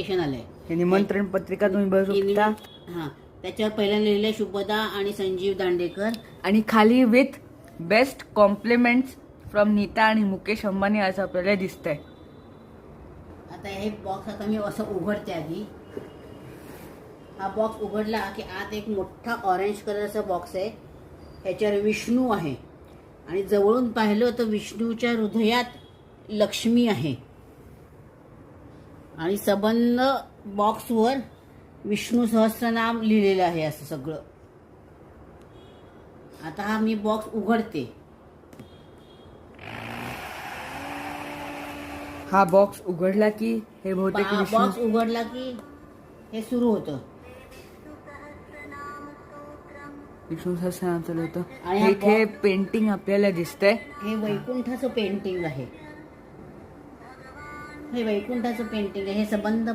आलंय. हे निमंत्रण पत्रिका तुम्ही बघू शकता. हा, त्याच्यावर पहिल्यांदा लिहिलंय शुभदा आणि संजीव दांडेकर. आणि खाली with best compliments from Nita आणि मुकेश अंबानी असं आपल्याला दिसतंय. आता हे बॉक्स आता मी असं उघडते. आधी हा बॉक्स उघडला की आत एक मोठा ऑरेंज कलरचा बॉक्स आहे. ह्याच्यावर विष्णू आहे आणि जवळून पाहिलं तर विष्णूच्या हृदयात लक्ष्मी आहे आणि सबंध बॉक्सवर विष्णू सहस्त्रनाम लिहिलेलं आहे. असं सगळं. आता हा मी बॉक्स उघडते. हा बॉक्स उघडला की हे बहुतेक बॉक्स उघडला की हे सुरू होतं. विष्णू सहस्त्रनाम चालू होतं. आणि हा इथे पेंटिंग आपल्याला दिसतंय. हे वैकुंठाचं पेंटिंग आहे. हे वैकुंठाचं पेंटिंग आहे. हे सबंध